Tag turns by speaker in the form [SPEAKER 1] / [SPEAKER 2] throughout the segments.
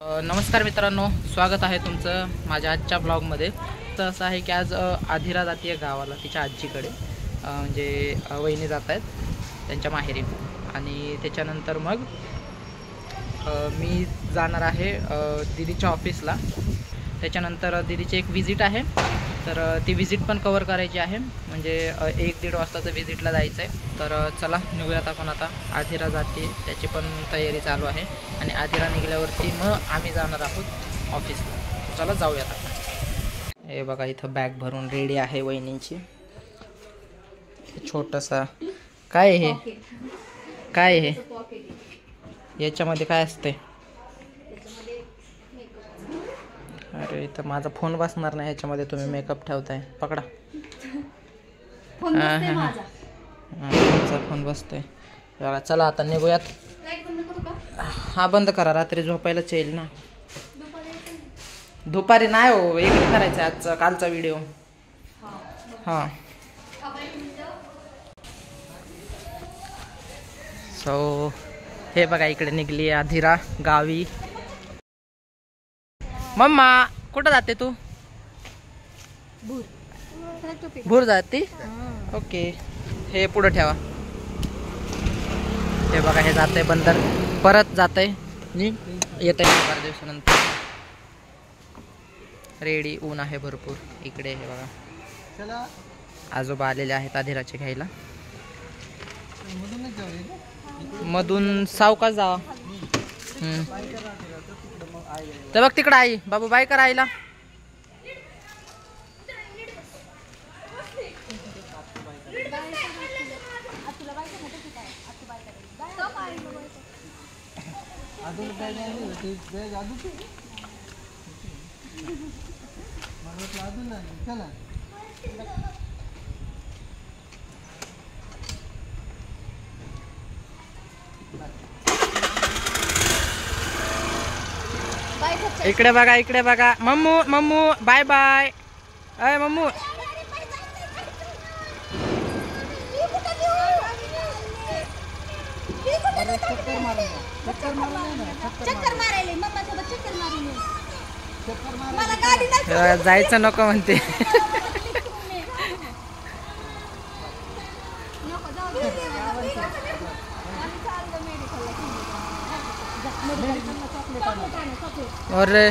[SPEAKER 1] नमस्कार मित्रांनो, स्वागत आहे तुमचं माझ्या आजच्या ब्लॉगमध्ये. तर असं आहे की आज आधिरा जाती आहे गावाला तिच्या आजीकडे, म्हणजे वहिनी जात आहेत त्यांच्या माहेरी. आणि त्याच्यानंतर मग मी जाणार आहे दीदीच्या ऑफिसला. त्याच्यानंतर दीदीची एक विजिट आहे, तर ती विजिट पण कवर करायची आहे. म्हणजे 1-1.5 वाजताचं विजिटला जायचं आहे. तर चला निघूयात आपण आता. आधिरा जाते त्याची पण तयारी चालू आहे आणि आधिरा निघाल्यावरती मग आम्ही जाणार आहोत ऑफिसला. चला जाऊयात आता. हे बघा इथं बॅग भरून रेडी आहे वहिनींची. छोटंसा काय हे, काय हे, याच्यामध्ये काय असते? अरे इथं माझा फोन बसणार नाही ह्याच्यामध्ये, तुम्ही मेकअप ठेवताय. पकडा. तुमचा फोन बसतोय. चला आता निघूयात. हा बंद करा, रात्री झोपायलाच येईल ना. दुपारी नाही हो, इकडे करायचं आजचा कालचा व्हिडिओ. हां सो हे बघा इकडे निघली आधिरा गावी. मम्मा कुठं जाते तू? भूर जाते. ओके, हे पुढं ठेवा. हे बघा हे जाते बंदर, परत जाते नि येत आहे 4 दिवसानंतर. रेडी, ऊन आहे भरपूर इकडे. हे बघा आजोबा आलेले आहेत आधिराचे घ्यायला. मधून सावकाश जावा. तर बघ तिकडं आई. बाबू बाय कर आईला. इकडे बघा, इकडे बघा. मम्मू मम्मू बाय बाय. अय मम्मू जायचं नको म्हणते. अरे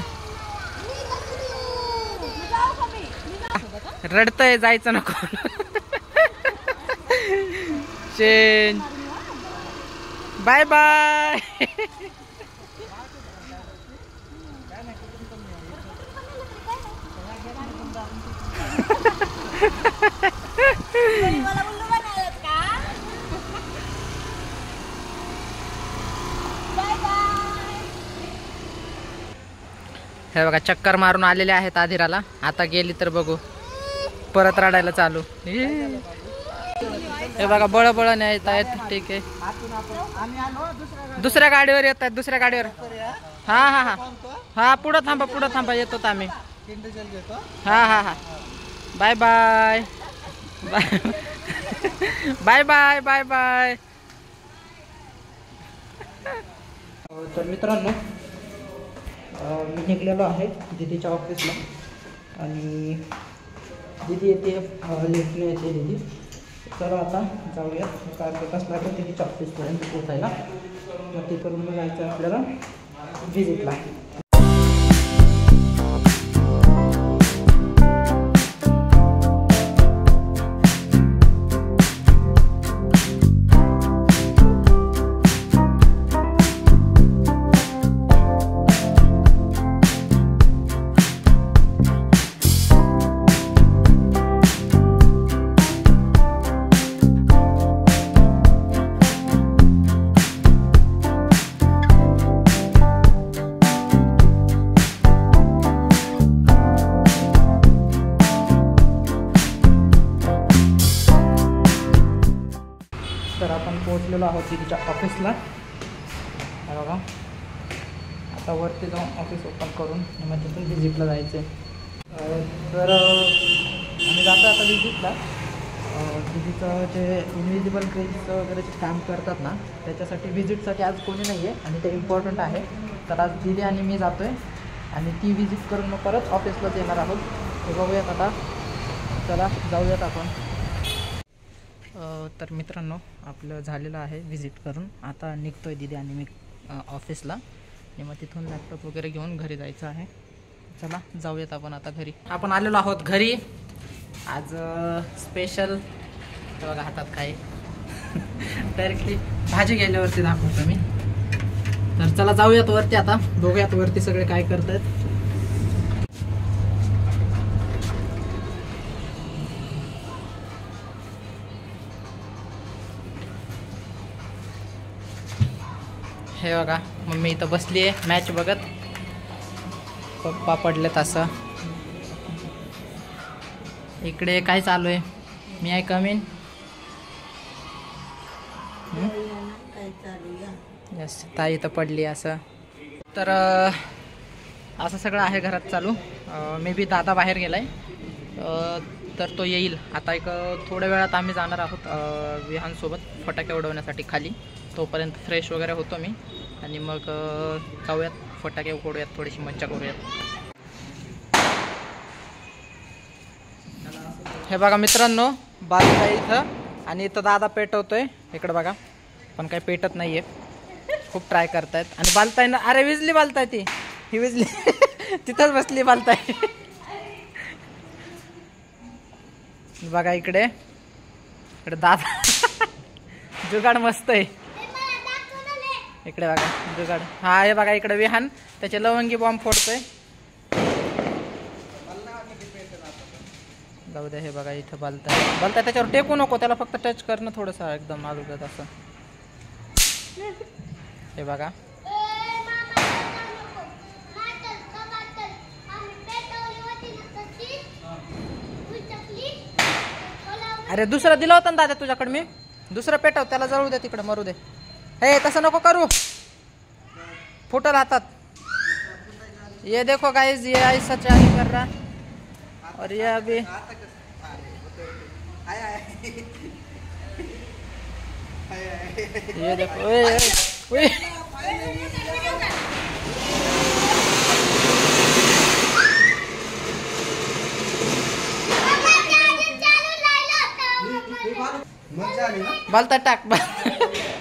[SPEAKER 1] रडतय, जायचं नको. Change bye bye. हे बघा चक्कर मारून आलेले आहेत आधिराला. आता गेली तर बघू परत रडायला चालू. हे बघा बळबळ येत आहेत. ठीक आहे, दुसऱ्या गाडीवर येत आहेत, दुसऱ्या गाडीवर. हा हा हा हा पुढं थांबा, पुढं थांबा, येतो आम्ही. हा हा हा bye bye bye bye bye bye bye. तर मित्रांनो मी निघलेलो आहे दीदीच्या ऑफिसला आणि दीदी येते, लेटने येते दीदी. चला आता जाऊया. काय तास लागेल दीदीच्या ऑफिसपर्यंत पोचायला. मग ते करून मग जायचं आपल्याला व्हिजिटला. तर आपण पोहोचलेलो आहोत दीदीच्या ऑफिसला. बघा आता वरती जाऊन ऑफिस ओपन करून मग तिथून व्हिजिटला जायचं आहे. तर आम्ही जातो आता व्हिजिटला. दीदीचं जे इनविजिबल ग्रिल्सचं वगैरे जे काम करतात ना, त्याच्यासाठी व्हिजिटसाठी आज कोणी नाही आहे आणि ते इम्पॉर्टंट आहे. तर तर आज दीदी आणि मी जातोय आणि ती विजिट करून मग परत ऑफिसलाच येणार आहोत. हे बघूयात आता. चला जाऊयात आपण. तर मित्रांनो आपलं झालेलं आहे व्हिजिट करून. आता निघतोय दीदी आणि मी ऑफिसला आणि मग तिथून लॅपटॉप वगैरे घेऊन घरी जायचं आहे. चला जाऊयात आपण आता घरी. आपण आलेलो आहोत घरी. आज स्पेशल बघा हातात काय डायरेक्टली भाजी गेल्यावरती दाखवतो मी. तर चला जाऊयात वरती आता. बघूयात वरती सगळे काय करतायत. हे बघा मम्मी इथं बसली आहे मॅच बघत. पप्पा पडलेत असं. इकडे काय चालू आहे? मी आय कम इन. यस ताई इथं पडली असं. तर असं सगळं आहे घरात चालू. मे बी दादा बाहेर गेलाय तर तो येईल आता. एक थोड्या वेळात आम्ही जाणार आहोत विहानसोबत फटाके उडवण्यासाठी खाली. तोपर्यंत फ्रेश वगैरे होतो मी आणि मग जाऊयात फटाके उडवूयात, थोडीशी मज्जा करूयात. हे बघा मित्रांनो बाजूला इथं आणि इथं दादा पेटवतोय. इकडं बघा पण काही पेटत नाहीये. खूप ट्राय करतायत आणि बालताय ना. अरे विजली बालताय ती. ही विजली तिथंच बसली बालताय. बघा इकडे इकडे दादा जुगाड मस्त आहे. इकडे बघा जुगाड. हा हे बघा इकडे विहान त्याचे लवंगी बॉम्ब फोडतोय. जाऊ दे. हे बघा इथं बालताय त्याच्यावर टेकू नको. त्याला फक्त टच करणं थोडंसं एकदम आलूगत असं. हे बघा अरे दुसरा दिला होता ना दादा तुझ्याकडे मी. दुसरं पेटव त्याला जळू दे तिकडे मरू दे. हे तसं नको करू. फुटल हातात. ये देखो गाइस ये ऐसा चालू कर रहा और ये अभी ये देखो. ओए बालता टाक.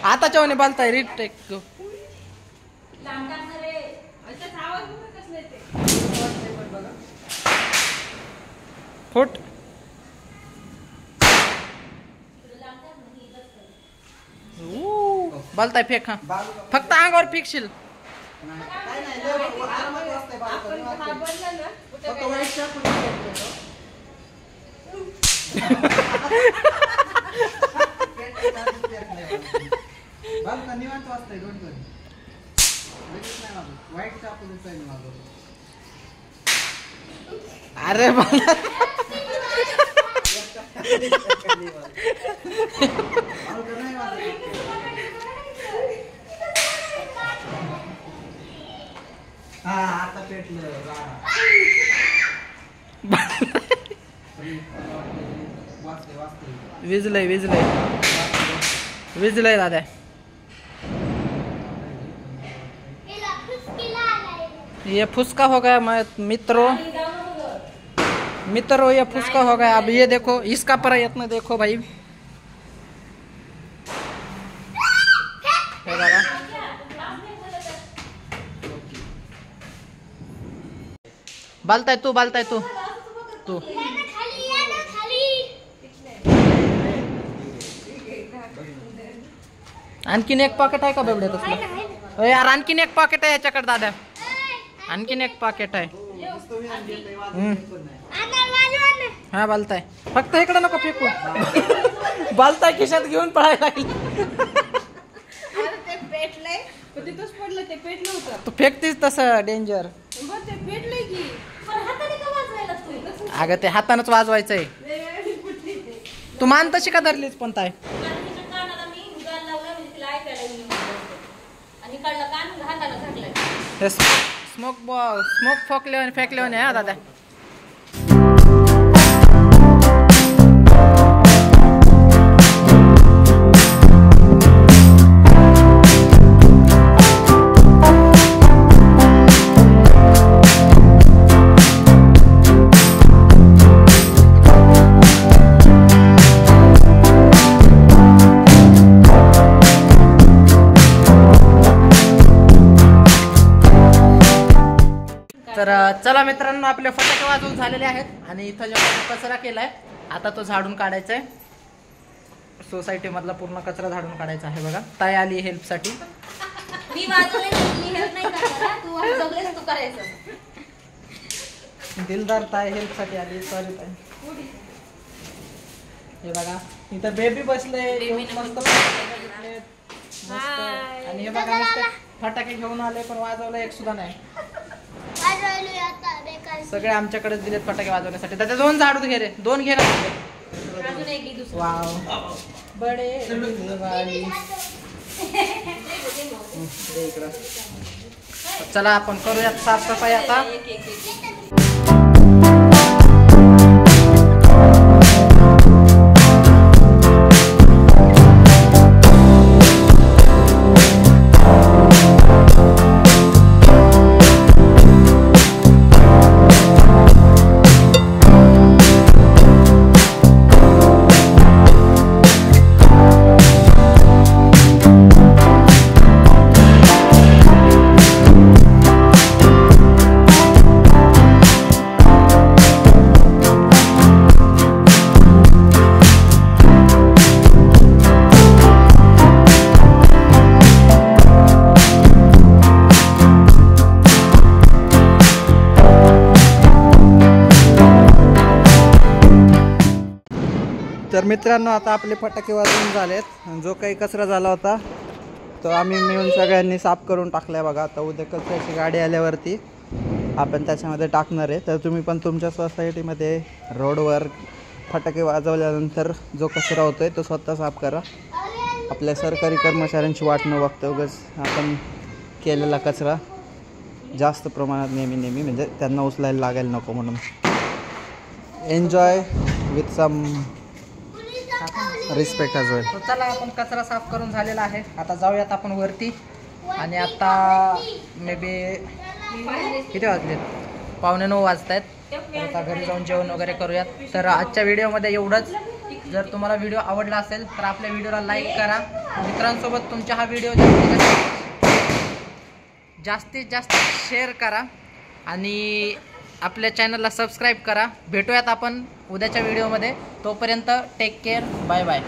[SPEAKER 1] आता चवने बालताय रीट टेक गो. फुट बालताय फेक. हा फक्त अंगावर फेकशील. अरे आता पेटलं. विजलय विजलय विजलय दादा. ये फुसका हो गया मित्रों. ये फुसका हो गया. अब ये देखो इसका प्रयत्न देखो भाई. बालताय तू तू आणखीन एक पॉकेट आहे का बेवड्या तसलं? यार आणखीन एक पॉकेट आहे याच्याकडे दादा. आणखीन एक पॉकेट आहे. हा बालताय फक्त इकडे नको फेकू. बालताय खिशात घेऊन पळायला लागली. तू फेकतीस तसं डेंजर. अगं ते हातानच वाजवायचंय. तू मान तशी का धरलीच पण ताय. स्मोक फेकले हा दादा. तर चला मित्रांनो, आपले फटाके वाजवून झालेले आहेत आणि इथं जेव्हा कचरा केलाय आता तो झाडून काढायचा आहे. सोसायटी मधला पूर्ण कचरा झाडून काढायचा आहे. बघा ताई आली हेल्प साठी.
[SPEAKER 2] मी वाजवले मी हेल्प नाही करणार, तू वाजवलेस तू करायचं.
[SPEAKER 1] दिलदार ताई हेल्प साठी आली. सॉरी ताई. हे बघा इथं बेबी बसले मस्त आणि हे बघा नुसते फटाके घेऊन आले पण वाजवलं एक सुद्धा नाही. सगळे आमच्याकडेच दिलेत फटाके वाजवण्यासाठी. त्याचे 2 झाडू घे रे, 2 घे ना. वाव बडे दिवाळी. चला आपण करूयात साफसफाई आता. तर मित्रांनो, आता आपले फटाके वाजवून झालेत. जो काही कचरा झाला होता तो आम्ही मिळून सगळ्यांनी साफ करून टाकलाय. बघा आता उद्या कचऱ्याची गाडी आल्यावरती आपण त्याच्यामध्ये टाकणार आहे. तर तुम्ही पण तुमच्या सोसायटीमध्ये रोडवर फटाके वाजवल्यानंतर जो कचरा होतोय तो स्वतः साफ करा. आपल्या सरकारी कर्मचाऱ्यांची वाट न बघता उगाच आपण केलेला कचरा जास्त प्रमाणात नेहमी म्हणजे त्यांना उचलायला लागायला नको म्हणून. Enjoy with some respect as well. चला आपण कचरा साफ करून झालेला आहे. आता जाऊयात आपण वरती. आणि आता मे बी किती वाजले? 8:45 वाजत आहेत. आता घरी जाऊन जेवण वगैरे करूयात. तर आजच्या व्हिडिओमध्ये एवढंच. जर तुम्हाला व्हिडिओ आवडला असेल तर आपल्या व्हिडिओला लाईक करा. मित्रांसोबत तुमचा हा व्हिडिओ जास्तीत जास्त शेअर करा आणि आपल्या चॅनलला सबस्क्राईब करा. भेटूयात आपण उद्याच्या व्हिडिओमध्ये. तोपर्यंत टेक केअर. Bye bye.